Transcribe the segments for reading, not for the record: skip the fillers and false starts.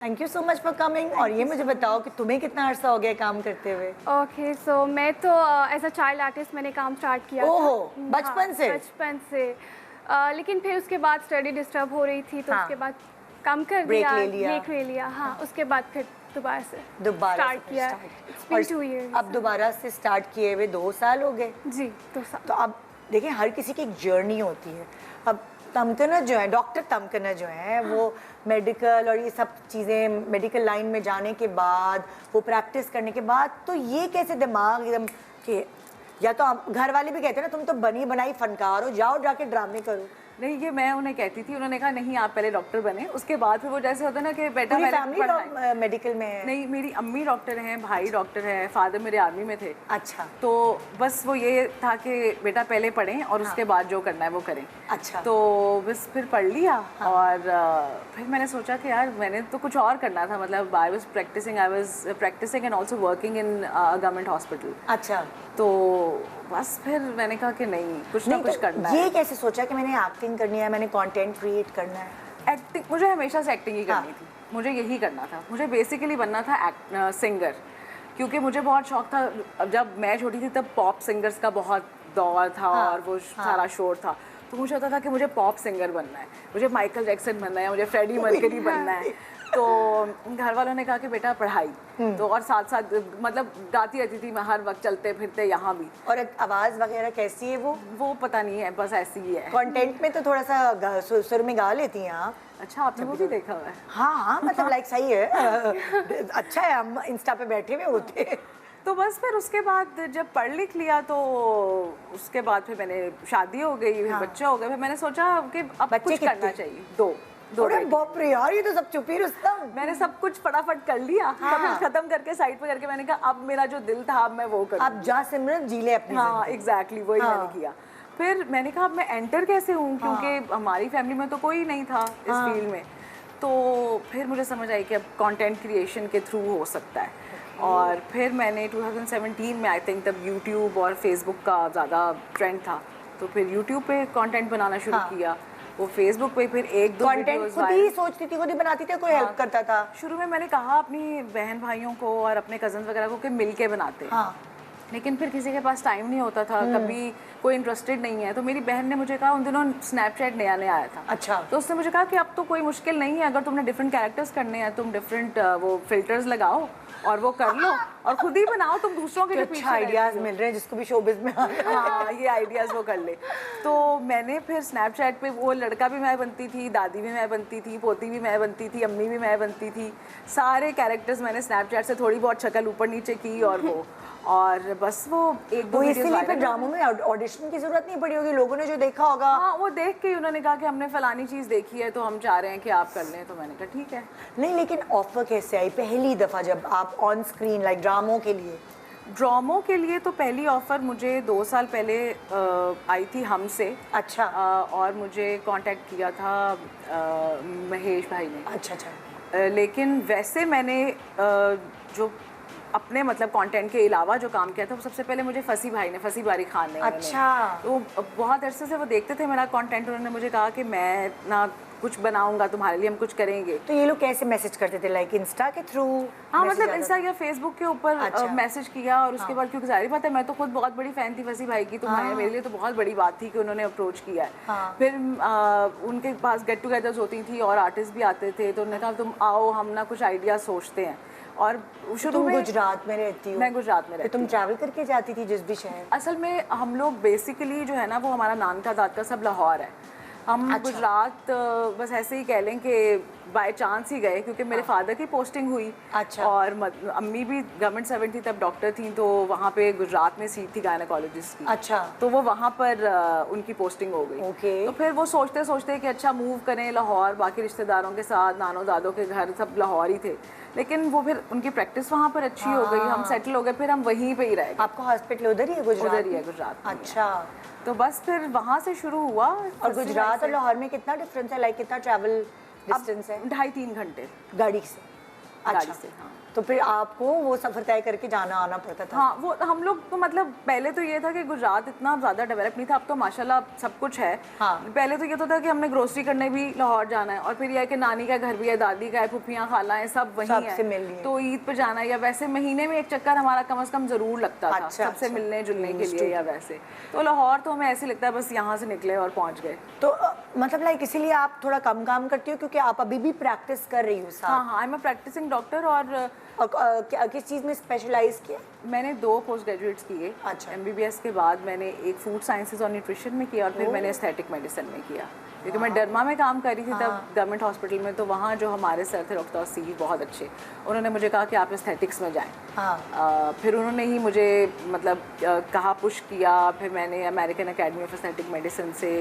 Thank you so much for coming. और ये मुझे बताओ कि तुम्हें कितना अरसा हो गया काम करते हुए? ओके सो मैं तो एज अ चाइल्ड आर्टिस्ट मैंने काम स्टार्ट किया था। ओहो, बचपन से? बचपन से। लेकिन फिर उसके बाद स्टडी डिस्टर्ब हो रही थी तो उसके बाद कम कर ब्रेक दिया, ले लिया। ब्रेक ले लिया। हाँ, उसके बाद फिर दोबारा से दोबारा स्टार्ट किया। It's been 2 years। अब दोबारा से स्टार्ट किए हुए 2 साल हो गए जी, 2 साल। तो अब देखिए हर किसी की एक जर्नी होती है। अब तमकना जो है, डॉक्टर तमकना जो है वो मेडिकल और ये सब चीज़ें मेडिकल लाइन में जाने के बाद, वो प्रैक्टिस करने के बाद, तो ये कैसे दिमाग एकदम कि या तो घर वाले भी कहते हैं ना तुम तो बनी बनाई फनकार हो, जाओ जाके ड्रामे करो। नहीं, ये मैं उन्हें कहती थी, उन्होंने कहा नहीं आप पहले डॉक्टर बने, उसके बाद फिर वो जैसे होता है ना कि बेटा मैंने फैमिली मेडिकल में है? नहीं, मेरी अम्मी डॉक्टर हैं, भाई डॉक्टर हैं, फादर मेरे आर्मी में थे। अच्छा। तो बस वो ये था कि बेटा पहले पढ़ें और उसके बाद जो करना है वो करें। अच्छा। तो बस फिर पढ़ लिया। और फिर मैंने सोचा कि यार मैंने तो कुछ और करना था, मतलब I was practising and also working in government hospital. अच्छा। तो बस फिर मैंने कहा कि नहीं, कुछ ना कुछ करना है। ये कैसे सोचा कि मैंने एक्टिंग करनी है, मैंने कंटेंट क्रिएट करना है? एक्टिंग मुझे हमेशा से एक्टिंग ही करनी थी, मुझे यही करना था। मुझे बेसिकली बनना था सिंगर, क्योंकि मुझे बहुत शौक था। जब मैं छोटी थी तब पॉप सिंगर्स का बहुत दौर था और वो सारा शोर था, तो मुझे होता था कि मुझे पॉप सिंगर बनना है, मुझे माइकल जैक्सन बनना है, मुझे फ्रेडी मर्क्यूरी बनना है। तो घर वालों ने कहा कि बेटा पढ़ाई, तो और साथ साथ मतलब गाती रहती थी मैं हर वक्त, चलते फिरते यहाँ भी। और आवाज़ वगैरह कैसी है वो पता नहीं है, बस ऐसी ही है। कंटेंट में तो थोड़ा सा सुर में गा लेती हैं आप। अच्छा, आपने वो भी देखा हुआ है? हाँ, मतलब लाइक सही है। अच्छा है, हम इंस्टा पे बैठे हुए होते। तो बस फिर उसके बाद जब पढ़ लिख लिया तो उसके बाद फिर मैंने शादी हो गई, फिर बच्चे हो गए, फिर मैंने सोचा कि अब कुछ करना चाहिए। दो बाप रे यार, ये तो सब चुप ही रुस्तम। मैंने सब कुछ फटाफट कर लिया, सब कुछ खत्म करके साइड पे करके मैंने कहा अब मेरा जो दिल था अब मैं वो करूँ। अब जा सिमरन जी ले अपनी। हाँ एग्जैक्टली, वही मैंने किया। फिर मैंने कहा अब मैं एंटर कैसे हूँ, क्योंकि हमारी फैमिली में तो कोई नहीं था इस फील्ड में। तो फिर मुझे समझ आई कि अब कंटेंट क्रिएशन के थ्रू हो सकता है। और फिर मैंने 2017 में आई थिंक तब यूट्यूब और फेसबुक का ज़्यादा ट्रेंड था, तो फिर यूट्यूब पे कंटेंट बनाना शुरू किया। वो फेसबुक पे फिर 1-2 कंटेंट खुद ही सोचती थी, खुद ही बनाती थी, कोई हेल्प करता था? शुरू में मैंने कहा अपनी बहन भाइयों को और अपने कजन वगैरह को कि मिल के बनाते हैं। लेकिन फिर किसी के पास टाइम नहीं होता था, कभी कोई इंटरेस्टेड नहीं है। तो मेरी बहन ने मुझे कहा, उन दिनों स्नैपचैट नया आया था। अच्छा। तो उसने मुझे कहा कि अब तो कोई मुश्किल नहीं है, अगर तुमने डिफरेंट कैरेक्टर्स करने हैं तुम डिफरेंट वो फिल्टर्स लगाओ और वो कर लो और खुद ही बनाओ, तुम दूसरों के पीछे आइडियाज मिल रहे हैं जिसको भी शोबिज में। हाँ, ये आइडियाज वो कर ले। तो मैंने फिर स्नैपचैट पे वो लड़का भी मैं बनती थी, दादी भी मैं बनती थी, पोती भी मैं बनती थी, अम्मी भी मैं बनती थी, सारे कैरेक्टर्स मैंने स्नैपचैट से थोड़ी बहुत शक्ल ऊपर नीचे की और बस वो 1-2 इसलिए फिर ड्रामों में ऑडिशन की जरूरत नहीं पड़ी होगी, लोगों ने जो देखा होगा। हाँ, वो देख के उन्होंने कहा कि हमने फलानी चीज़ देखी है तो हम चाह रहे हैं कि आप कर लें, तो मैंने कहा ठीक है। नहीं, लेकिन ऑफर कैसे आई पहली दफ़ा जब आप ऑन स्क्रीन लाइक ड्रामों के लिए? ड्रामों के लिए तो पहली ऑफ़र मुझे 2 साल पहले आई थी हमसे। अच्छा। और मुझे कांटेक्ट किया था महेश भाई ने। अच्छा। लेकिन वैसे मैंने जो अपने मतलब कंटेंट के अलावा जो काम किया था वो सबसे पहले मुझे फसी बारी खान ने। अच्छा। तो बहुत अरसे से वो देखते थे मेरा कंटेंट, उन्होंने मुझे कहा कि मैं ना कुछ बनाऊंगा तुम्हारे लिए, हम कुछ करेंगे। तो ये लोग कैसे मैसेज करते थे, लाइक इंस्टा के थ्रू? हाँ, मतलब इंस्टा या फेसबुक के ऊपर मैसेज किया और उसके बाद क्योंकि जाहिर बात है मैं तो खुद बहुत बड़ी फैन थी फसी भाई की, तो मेरे लिए तो बहुत बड़ी बात थी कि उन्होंने अप्रोच किया है। फिर उनके पास गेट टुगेदर्स होती थी और आर्टिस्ट भी आते थे, तो उन्होंने कहा तुम आओ हम ना कुछ आइडिया सोचते हैं। और शुरू में गुजरात में रहती हो? मैं गुजरात में रहती हूँ। तुम ट्रैवल करके जाती थी जिस भी शहर? असल में हम लोग बेसिकली जो है ना वो हमारा नान का दाद का सब लाहौर है। हम गुजरात बस ऐसे ही कह लें कि बाय चांस ही गए, क्योंकि मेरे फादर की पोस्टिंग हुई। अच्छा। और अम्मी भी गवर्नमेंट सर्वेंट थी, तब डॉक्टर थी, तो वहाँ पे गुजरात में सीट थी गायनेकोलॉजिस्ट की। अच्छा। तो वो वहाँ पर उनकी पोस्टिंग हो गई। तो फिर वो सोचते सोचते कि अच्छा मूव करें लाहौर, बाकी रिश्तेदारों के साथ, नानो दादों के घर सब लाहौर ही थे, लेकिन वो फिर उनकी प्रैक्टिस वहाँ पर अच्छी हो गई, हम सेटल हो गए, फिर हम वहीं पे ही रह गए। आपको हॉस्पिटल उधर ही है गुजरात? उधर ही है गुजरात। अच्छा। तो बस फिर वहाँ से शुरू हुआ। और गुजरात और लाहौर में कितना डिफरेंस है, लाइक कितना ट्रैवल डिस्टेंस है? 2.5-3 घंटे गाड़ी से? गाड़ी से। हाँ। तो फिर आपको वो सफ़र तय करके जाना आना पड़ता था। हाँ, वो हम लोग तो मतलब पहले तो ये था कि गुजरात इतना ज़्यादा डेवलप नहीं था, अब तो माशाल्लाह सब कुछ है। हाँ। पहले तो ये तो था कि हमने ग्रोसरी करने भी लाहौर जाना है, और फिर यह है कि नानी का घर भी है, दादी का है, फुफियाँ खाला है, सब वहीं है, सबसे मिल लिए। तो ईद पे जाना है, या वैसे महीने में एक चक्कर हमारा कम से कम ज़रूर लगता था अच्छा, सबसे अच्छा। मिलने जुलने के लिए, या वैसे तो लाहौर तो हमें ऐसे लगता है बस यहाँ से निकले और पहुँच गए। तो मतलब लाइक इसीलिए आप थोड़ा कम काम करती हो क्योंकि आप अभी भी प्रैक्टिस कर रही हो साथ। हाँ हाँ, I am a practising doctor, और किस चीज़ में स्पेशलाइज किया? मैंने 2 पोस्ट ग्रेजुएट्स किए। अच्छा। MBBS के बाद मैंने एक फूड साइंसेज और न्यूट्रिशन में किया, और फिर मैंने एस्थेटिक मेडिसिन में किया, क्योंकि मैं डर्मा में काम कर रही थी तब गवर्नमेंट हॉस्पिटल में। तो वहाँ जो हमारे सर थे डॉक्टर सी, बहुत अच्छे, उन्होंने मुझे कहा कि आप एस्थेटिक्स में जाएँ। हाँ। फिर उन्होंने ही मुझे मतलब कहा, पुश किया, फिर मैंने American academy of aesthetic medicine से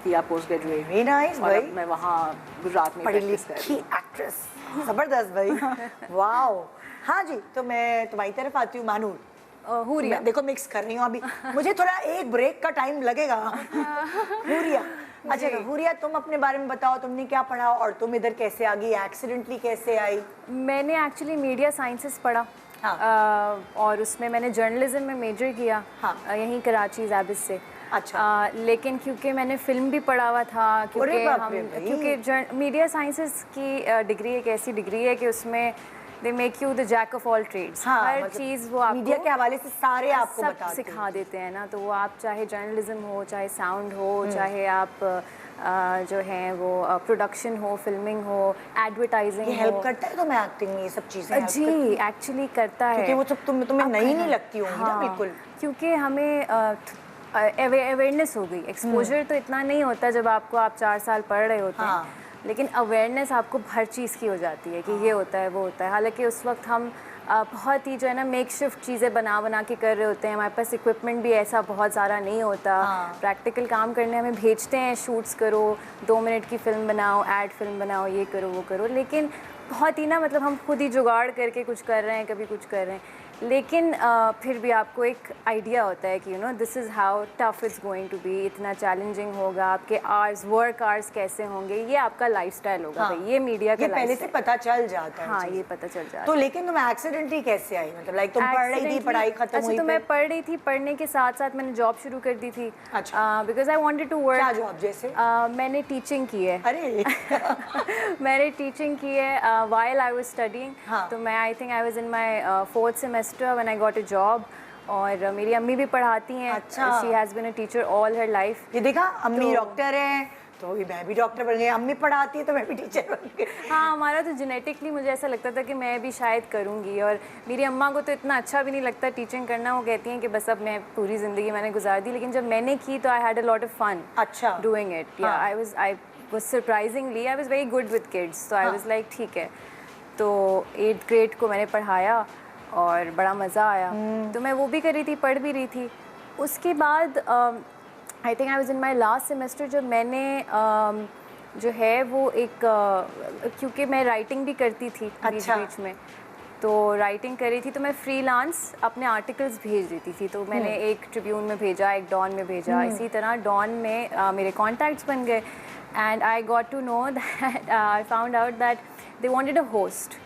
किया पोस्ट ग्रेजुएट। वेरी नाइस और भाई। अब मैं वहाँ गुजरात में पढ़ी प्रैक्टिस कर रही लिखी एक्ट्रेस, जबरदस्त भाई। वाओ। हाँ जी, तो मैं तुम्हारी तरफ आती हूँ मानूर। हुरिया। मैं देखो मिक्स कर रही हूँ अभी, मुझे थोड़ा एक ब्रेक का टाइम लगेगा। हुरिया, अच्छा हुरिया, तुम अपने बारे में बताओ, तुमने क्या पढ़ा और तुम इधर कैसे आ गई, एक्सीडेंटली कैसे आई? मैंने एक्चुअली मीडिया साइंसेस पढ़ा। हाँ। और उसमें मैंने जर्नलिज्म में मेजर किया। हाँ। यहीं कराची जैबिस से। अच्छा। लेकिन क्योंकि मैंने फिल्म भी पढ़ा हुआ था, क्योंकि बाप रे भाई। क्योंकि मीडिया साइंसेस की डिग्री एक ऐसी डिग्री है कि उसमें they make you the jack of all trades. हाँ, हर मतलब चीज़ वो आपको मीडिया के हवाले से सारे आपको सब बताते सिखा देते हैं ना। तो वो आप चाहे जर्नलिज्म हो, चाहे साउंड हो, चाहे आप जो है वो प्रोडक्शन हो, फिल्मिंग हो, एडवर्टाइजिंग ये हो। हेल्प करता है तुम्हें एक्टिंग में, ये सब चीजें help जी, करती हैं? एक्चुअली करता है, क्योंकि वो सब तुम्हें नई नहीं लगती होंगी ना। हाँ, बिल्कुल। क्योंकि हमें अवेयरनेस हो गई। एक्सपोजर तो इतना नहीं होता जब आप 4 साल पढ़ रहे होते हाँ। हैं, लेकिन अवेयरनेस आपको हर चीज़ की हो जाती है कि ये होता है, वो होता है। हालांकि उस वक्त हम बहुत ही जो है ना मेक शिफ्ट चीज़ें बना के कर रहे होते हैं। हमारे पास इक्विपमेंट भी ऐसा बहुत ज़्यादा नहीं होता। हाँ। प्रैक्टिकल काम करने हमें भेजते हैं, शूट्स करो, 2 मिनट की फिल्म बनाओ, एड फिल्म बनाओ, ये करो वो करो, लेकिन बहुत ही ना मतलब हम खुद ही जुगाड़ करके कुछ कर रहे हैं, कभी कुछ कर रहे हैं। लेकिन फिर भी आपको एक आइडिया होता है कि this is how tough it's going to be, इतना चैलेंजिंग होगा, आपके आवर्स, वर्क आवर्स कैसे होंगे, ये आपका लाइफस्टाइल होगा। हाँ। भाई ये मीडिया का ये पहले से lifestyle। पता चल जाता है। हाँ, चीज़। ये पता चल जाता है। तो लेकिन तुम एक्सीडेंटली कैसे आई, मतलब लाइक तुम पढ़ रही थी, पढ़ाई खत्म अच्छा, हुई तो फिर? मैं पढ़ रही थी, पढ़ने के साथ साथ मैंने जॉब शुरू कर दी थी। अच्छा। Because I wanted to work. क्या जॉब जैसे? मैंने टीचिंग की है। अरे मैंने टीचिंग की है व्हाइल आई वाज स्टडीइंग। हाँ। तो मैं I think I was in my 4th semester when I got a job. और मेरी अम्मी भी पढ़ाती हैं। अच्छा। She has been a teacher all her life. ये देखा, अम्मी तो- डॉक्टर है तो अभी मैं भी डॉक्टर बन गई, अम्मी पढ़ाती है तो मैं भी टीचर बन गई। हाँ, हमारा तो जेनेटिकली मुझे ऐसा लगता था कि मैं भी शायद करूँगी। और मेरी अम्मा को तो इतना अच्छा भी नहीं लगता टीचिंग करना। वो कहती हैं कि बस अब मैं पूरी ज़िंदगी मैंने गुजार दी। लेकिन जब मैंने की तो I had a lot of fun अच्छा। Doing it. Yeah I was surprisingly I was very good with kids. तो आई वाज लाइक ठीक है। तो 8th ग्रेड को मैंने पढ़ाया और बड़ा मज़ा आया। तो मैं वो भी कर रही थी, पढ़ भी रही थी। उसके बाद आई think I was in my last semester जब मैंने जो है वो एक क्योंकि मैं राइटिंग भी करती थी अच्छा। बीच में, तो राइटिंग कर रही थी तो मैं फ्रीलांस अपने आर्टिकल्स भेज देती थी। तो मैंने एक ट्रिब्यून में भेजा, एक डॉन में भेजा। इसी तरह डॉन में मेरे कॉन्टैक्ट्स बन गए and I got to know that I found out that they wanted a host.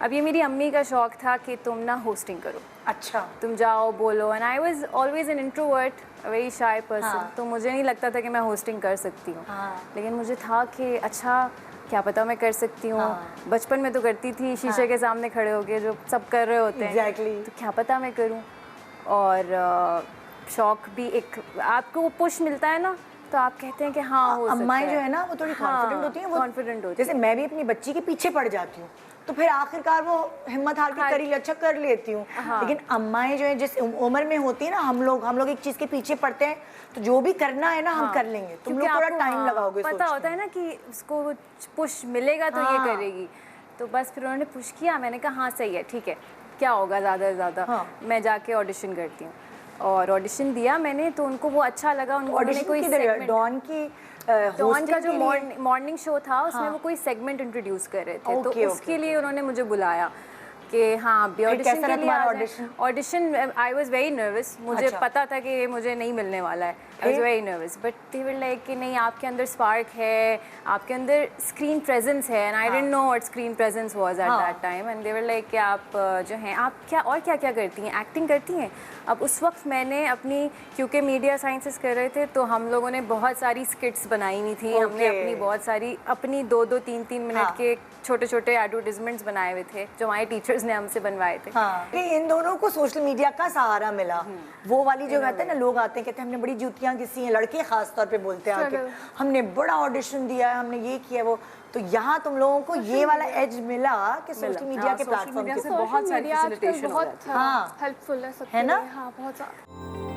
अब ये मेरी अम्मी का शौक था कि तुम ना होस्टिंग करो, अच्छा। तुम जाओ बोलो। And I was always an introvert, a very shy person. हाँ। तो मुझे नहीं लगता था कि मैं होस्टिंग कर सकती हूँ। हाँ। लेकिन मुझे था कि अच्छा क्या पता मैं कर सकती हूँ। हाँ। बचपन में तो करती थी, शीशे के सामने खड़े होके जो सब कर रहे होते हैं। Exactly. तो क्या पता मैं करूँ। और शौक भी एक आपको वो पुश मिलता है ना, तो आप कहते हैं कि हाँ हो सकता है। अम्माएं जो है ना वो थोड़ी कॉन्फिडेंट होती हैं, वो कॉन्फिडेंट होती जैसे मैं भी अपनी बच्ची के पीछे पड़ जाती हूँ तो फिर आखिरकार वो हिम्मत हार के करी, अच्छा कर लेती हूँ। लेकिन अम्माएं जो है जिस उम्र में होती है ना, हम लोग एक चीज के पीछे पड़ते हैं तो जो भी करना है ना हम कर लेंगे। तुम क्योंकि लोग थोड़ा आपको, टाइम लगाओगे पता सोचने होता है ना कि उसको पुश मिलेगा तो ये करेगी। तो बस फिर उन्होंने पुश किया, मैंने कहा हाँ सही है, ठीक है, क्या होगा ज़्यादा से ज़्यादा। मैं जाके ऑडिशन करती हूँ और ऑडिशन दिया मैंने, तो उनको वो अच्छा लगा। उन्होंने कोई डॉन की डॉन का जो मॉर्निंग शो था उसमें वो कोई सेगमेंट इंट्रोड्यूस कर रहे थे। तो उसके लिए उन्होंने मुझे बुलाया कि हाँ अभी ऑडिशन के लिए। Audition I was very nervous. मुझे पता था कि ये मुझे नहीं मिलने वाला है। आई was very nervous but they were like कि नहीं आपके अंदर स्पार्क है, आपके अंदर स्क्रीन प्रेजेंस है, and I didn't know what screen presence was at that time, and they were like कि आप जो हैं आप क्या करती हैं, एक्टिंग करती हैं। अब उस वक्त मैंने अपनी, क्योंकि मीडिया साइंसेस कर रहे थे तो हम लोगों ने बहुत सारी स्किट्स बनाई हुई थी, हमने अपनी बहुत सारी अपनी 2-2 3-3 मिनट के छोटे छोटे एडवर्टीजमेंट्स बनाए हुए थे जो हमारे टीचर्स ने हमसे बनवाए थे। कि इन दोनों को सोशल मीडिया का सहारा मिला। वो वाली जो कहते हैं ना, लोग आते हैं कहते हैं हमने बड़ी जूतियां घिसी हैं, लड़के खास तौर पे बोलते हैं आके, हमने बड़ा ऑडिशन दिया है, हमने ये किया वो, तो यहाँ तुम लोगों को ये वाला एज मिला कि सोशल मीडिया के प्लेटफॉर्म के बहुत सारी फैसिलिटेशन हो जाती है। हाँ हेल्पफुल है सबके है ना? लिए, हाँ बहुत ज़्यादा।